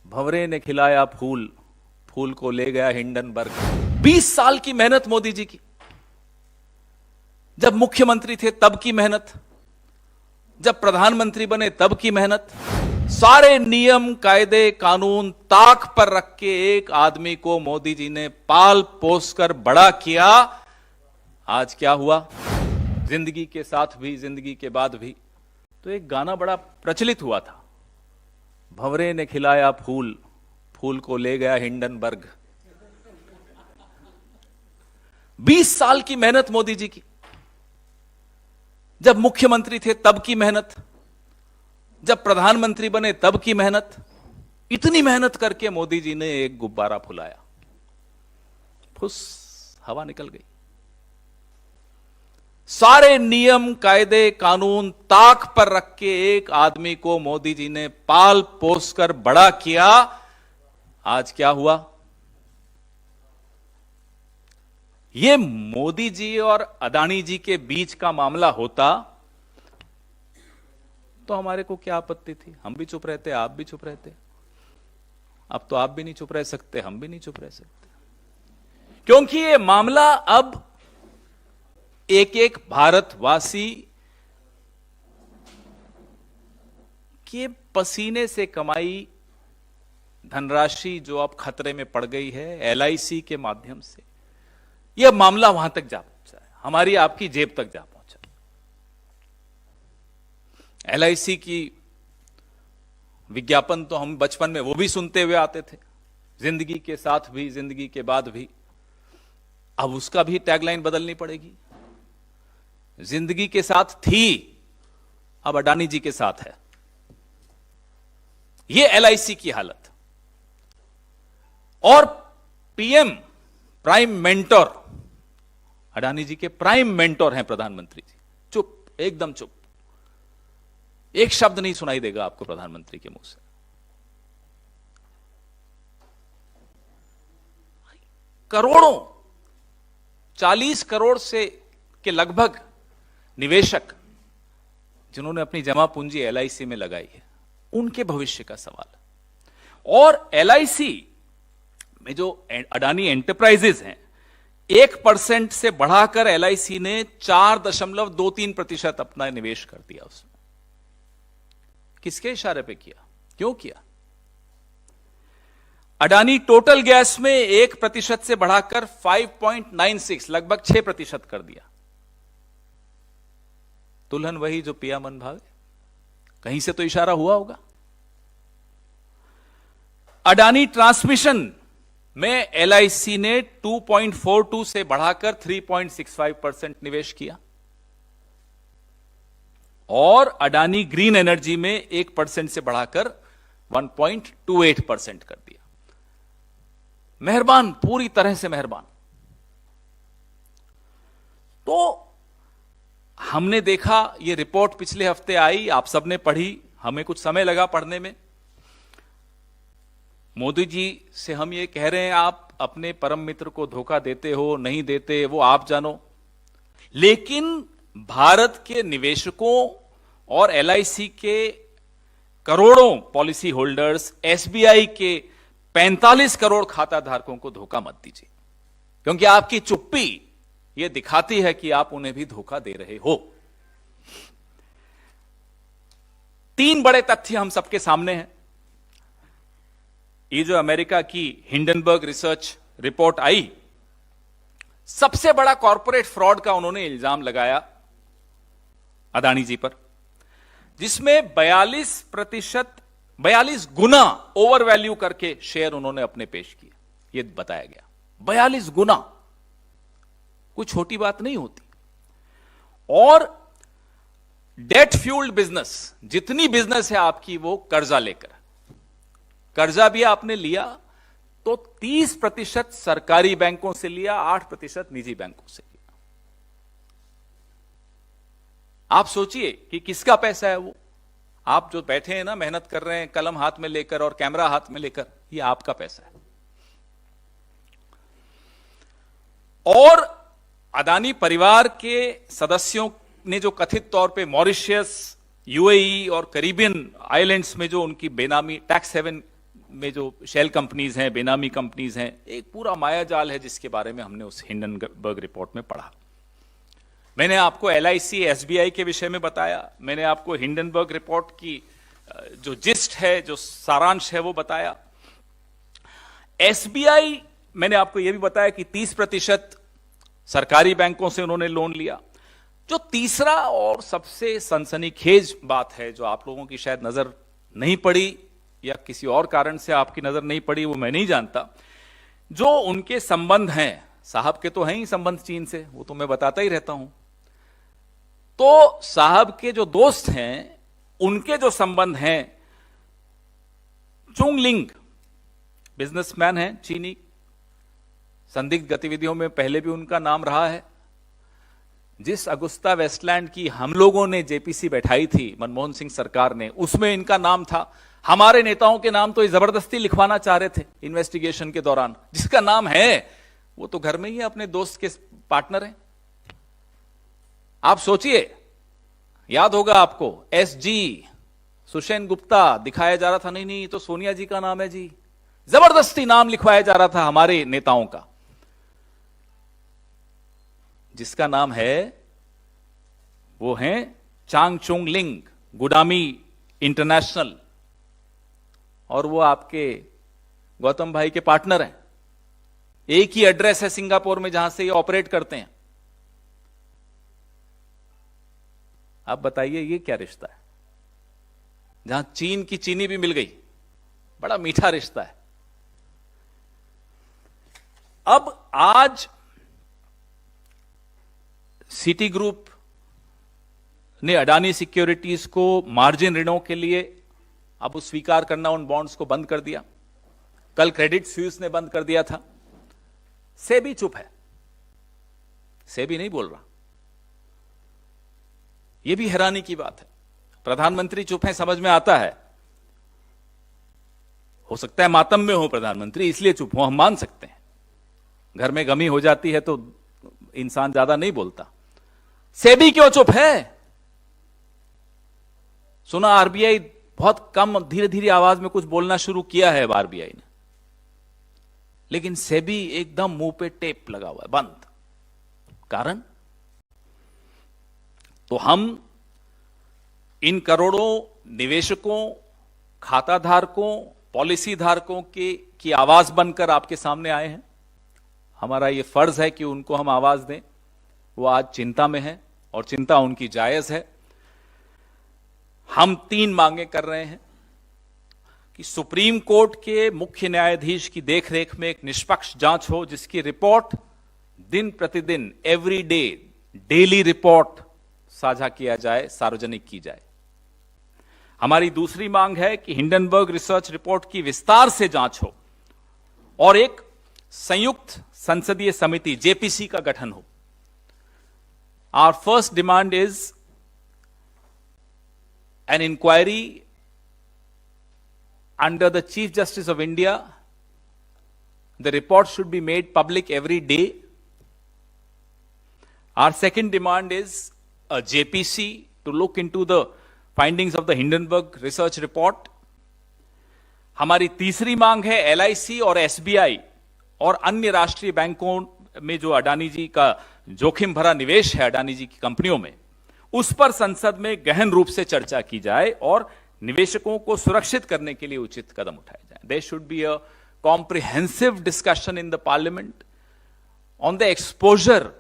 भंवरे ने खिलाया फूल, फूल को ले गया हिंडनबर्ग। 20 साल की मेहनत मोदी जी की, जब मुख्यमंत्री थे तब की मेहनत, जब प्रधानमंत्री बने तब की मेहनत, सारे नियम कायदे कानून ताक पर रख के एक आदमी को मोदी जी ने पाल पोस कर बड़ा किया। आज क्या हुआ? जिंदगी के साथ भी जिंदगी के बाद भी। तो एक गाना बड़ा प्रचलित हुआ था, भंवरे ने खिलाया फूल, फूल को ले गया हिंडनबर्ग। 20 साल की मेहनत मोदी जी की, जब मुख्यमंत्री थे तब की मेहनत, जब प्रधानमंत्री बने तब की मेहनत, इतनी मेहनत करके मोदी जी ने एक गुब्बारा फुलाया, फुस हवा निकल गई। सारे नियम कायदे कानून ताक पर रख के एक आदमी को मोदी जी ने पाल पोस कर बड़ा किया। आज क्या हुआ? ये मोदी जी और अडानी जी के बीच का मामला होता तो हमारे को क्या आपत्ति थी? हम भी चुप रहते, आप भी चुप रहते। अब तो आप भी नहीं चुप रह सकते, हम भी नहीं चुप रह सकते, क्योंकि ये मामला अब एक एक भारतवासी के पसीने से कमाई धनराशि जो अब खतरे में पड़ गई है एलआईसी के माध्यम से, यह मामला वहां तक जा पहुंचा है, हमारी आपकी जेब तक जा पहुंचा। एलआईसी की विज्ञापन तो हम बचपन में वो भी सुनते हुए आते थे, जिंदगी के साथ भी जिंदगी के बाद भी। अब उसका भी टैगलाइन बदलनी पड़ेगी। जिंदगी के साथ थी, अब अडानी जी के साथ है। यह एलआईसी की हालत। और पीएम प्राइम मेंटोर, अडानी जी के प्राइम मेंटोर हैं प्रधानमंत्री जी। चुप, एकदम चुप, एक शब्द नहीं सुनाई देगा आपको प्रधानमंत्री के मुंह से। करोड़ों, 40 करोड़ से के लगभग निवेशक जिन्होंने अपनी जमा पूंजी एलआईसी में लगाई है, उनके भविष्य का सवाल। और एलआईसी में जो अडानी एंटरप्राइजेज हैं, 1% से बढ़ाकर एलआईसी ने 4.23% अपना निवेश कर दिया उसमें। किसके इशारे पे किया? क्यों किया? अडानी टोटल गैस में 1% से बढ़ाकर 5.96 लगभग 6% कर दिया। दुल्हन वही जो पिया मन भावे, कहीं से तो इशारा हुआ होगा। अडानी ट्रांसमिशन में एलआईसी ने 2.42 से बढ़ाकर 3.65% निवेश किया। और अडानी ग्रीन एनर्जी में 1% से बढ़ाकर 1.28% कर दिया। मेहरबान, पूरी तरह से मेहरबान। तो हमने देखा, ये रिपोर्ट पिछले हफ्ते आई, आप सबने पढ़ी, हमें कुछ समय लगा पढ़ने में। मोदी जी से हम ये कह रहे हैं, आप अपने परम मित्र को धोखा देते हो, नहीं देते, वो आप जानो। लेकिन भारत के निवेशकों और एलआईसी के करोड़ों पॉलिसी होल्डर्स, एसबीआई के 45 करोड़ खाता धारकों को धोखा मत दीजिए, क्योंकि आपकी चुप्पी यह दिखाती है कि आप उन्हें भी धोखा दे रहे हो। 3 बड़े तथ्य हम सबके सामने हैं। ये जो अमेरिका की हिंडनबर्ग रिसर्च रिपोर्ट आई, सबसे बड़ा कॉर्पोरेट फ्रॉड का उन्होंने इल्जाम लगाया अडानी जी पर, जिसमें 42 गुना ओवर वैल्यू करके शेयर उन्होंने अपने पेश किए। यह बताया गया 42 गुना, कोई छोटी बात नहीं होती। और डेट फ्यूल्ड बिजनेस, जितनी बिजनेस है आपकी वो कर्जा लेकर, कर्जा भी आपने लिया तो 30% सरकारी बैंकों से लिया, 8% निजी बैंकों से लिया। आप सोचिए कि किसका पैसा है वो। आप जो बैठे हैं ना, मेहनत कर रहे हैं कलम हाथ में लेकर और कैमरा हाथ में लेकर, ये आपका पैसा है। और अडानी परिवार के सदस्यों ने जो कथित तौर पे मॉरिशस, यूएई और कैरिबियन आइलैंड्स में जो उनकी बेनामी टैक्स हेवन में जो शेल कंपनीज हैं, बेनामी कंपनीज हैं, एक पूरा माया जाल है जिसके बारे में हमने उस हिंडनबर्ग रिपोर्ट में पढ़ा। मैंने आपको LIC, SBI के विषय में बताया, मैंने आपको हिंडनबर्ग रिपोर्ट की जो जिस्ट है, जो सारांश है वो बताया। SBI मैंने आपको यह भी बताया कि 30% सरकारी बैंकों से उन्होंने लोन लिया। जो तीसरा और सबसे सनसनीखेज बात है, जो आप लोगों की शायद नजर नहीं पड़ी या किसी और कारण से आपकी नजर नहीं पड़ी, वो मैं नहीं जानता, जो उनके संबंध हैं, साहब के तो हैं ही संबंध चीन से, वो तो मैं बताता ही रहता हूं। तो साहब के जो दोस्त हैं, उनके जो संबंध हैं, चुंग लिंग बिजनेसमैन हैं चीनी, संदिग्ध गतिविधियों में पहले भी उनका नाम रहा है। जिस अगुस्ता वेस्टलैंड की हम लोगों ने JPC बैठाई थी मनमोहन सिंह सरकार ने, उसमें इनका नाम था। हमारे नेताओं के नाम तो ये जबरदस्ती लिखवाना चाह रहे थे इन्वेस्टिगेशन के दौरान। जिसका नाम है वो तो घर में ही अपने दोस्त के पार्टनर हैं। आप सोचिए, याद होगा आपको, SG सुषेन गुप्ता दिखाया जा रहा था, नहीं नहीं तो सोनिया जी का नाम है जी, जबरदस्ती नाम लिखवाया जा रहा था हमारे नेताओं का। जिसका नाम है वो है चांग चुंग लिंग, गुडामी इंटरनेशनल, और वो आपके गौतम भाई के पार्टनर हैं। एक ही एड्रेस है सिंगापुर में जहां से ये ऑपरेट करते हैं। आप बताइए ये क्या रिश्ता है, जहां चीन की चीनी भी मिल गई। बड़ा मीठा रिश्ता है। अब आज सिटी ग्रुप ने अडानी सिक्योरिटीज को मार्जिन ऋणों के लिए अब स्वीकार करना, उन बॉन्ड्स को बंद कर दिया। कल क्रेडिट स्विस ने बंद कर दिया था। सेबी चुप है, सेबी नहीं बोल रहा। यह भी हैरानी की बात है। प्रधानमंत्री चुप है, समझ में आता है, हो सकता है मातम में हो प्रधानमंत्री, इसलिए चुप हो, हम मान सकते हैं। घर में गमी हो जाती है तो इंसान ज्यादा नहीं बोलता। सेबी क्यों चुप है? सुना RBI बहुत कम, धीरे धीरे आवाज में कुछ बोलना शुरू किया है RBI ने, लेकिन सेबी एकदम मुंह पे टेप लगा हुआ है, बंद। कारण तो हम इन करोड़ों निवेशकों, खाता धारकों, पॉलिसी धारकों की आवाज बनकर आपके सामने आए हैं। हमारा यह फर्ज है कि उनको हम आवाज दें। वो आज चिंता में है और चिंता उनकी जायज है। हम 3 मांगे कर रहे हैं कि सुप्रीम कोर्ट के मुख्य न्यायाधीश की देखरेख में एक निष्पक्ष जांच हो, जिसकी रिपोर्ट दिन प्रतिदिन, एवरी डे, डेली रिपोर्ट साझा किया जाए, सार्वजनिक की जाए। हमारी दूसरी मांग है कि हिंडनबर्ग रिसर्च रिपोर्ट की विस्तार से जांच हो और एक संयुक्त संसदीय समिति JPC का गठन हो। Our first demand is an inquiry under the Chief Justice of India. The report should be made public every day. Our second demand is a JPC to look into the findings of the Hindenburg research report. हमारी तीसरी मांग है LIC और SBI और अन्य राष्ट्रीय बैंकों में जो अडानी जी का जोखिम भरा निवेश है अडानी जी की कंपनियों में, उस पर संसद में गहन रूप से चर्चा की जाए और निवेशकों को सुरक्षित करने के लिए उचित कदम उठाए जाए। There should be a comprehensive discussion in the parliament on the exposure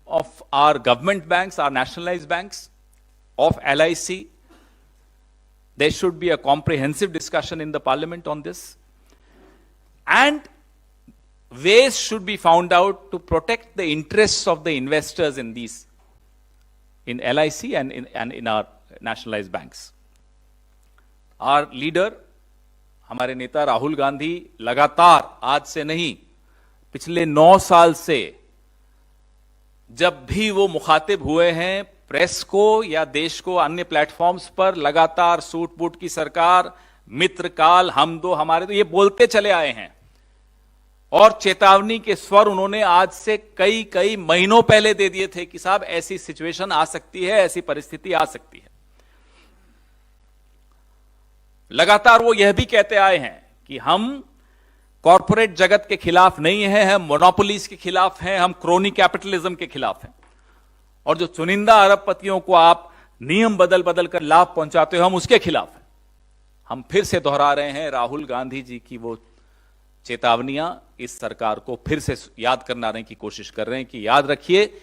of our government banks, our nationalized banks, of LIC. There should be a comprehensive discussion in the parliament on this. And ways should be found out to protect the interests of the investors in these, in LIC and in our nationalized banks. Our leader, हमारे नेता राहुल गांधी लगातार, आज से नहीं, पिछले 9 साल से जब भी वो मुखातिब हुए हैं प्रेस को या देश को अन्य प्लेटफॉर्म्स पर, लगातार सूट बूट की सरकार, मित्रकाल, हम दो हमारे दो, ये बोलते चले आए हैं। और चेतावनी के स्वर उन्होंने आज से कई महीनों पहले दे दिए थे कि साहब ऐसी सिचुएशन आ सकती है, ऐसी परिस्थिति आ सकती है। लगातार वो यह भी कहते आए हैं कि हम कॉरपोरेट जगत के खिलाफ नहीं है, हम मोनोपोलीज के खिलाफ हैं, हम क्रोनी कैपिटलिज्म के खिलाफ हैं। और जो चुनिंदा अरबपतियों को आप नियम बदल बदल कर लाभ पहुंचाते हो, हम उसके खिलाफ हैं। हम फिर से दोहरा रहे हैं राहुल गांधी जी की वो चेतावनियां इस सरकार को फिर से याद करने की कोशिश कर रहे हैं कि याद रखिए,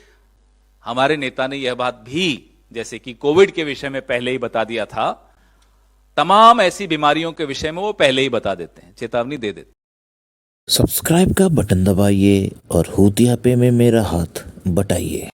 हमारे नेता ने यह बात भी, जैसे कि कोविड के विषय में पहले ही बता दिया था, तमाम ऐसी बीमारियों के विषय में वो पहले ही बता देते हैं, चेतावनी दे देते हैं। सब्सक्राइब का बटन दबाइए और हूतिया पे में मेरा हाथ बटाइए।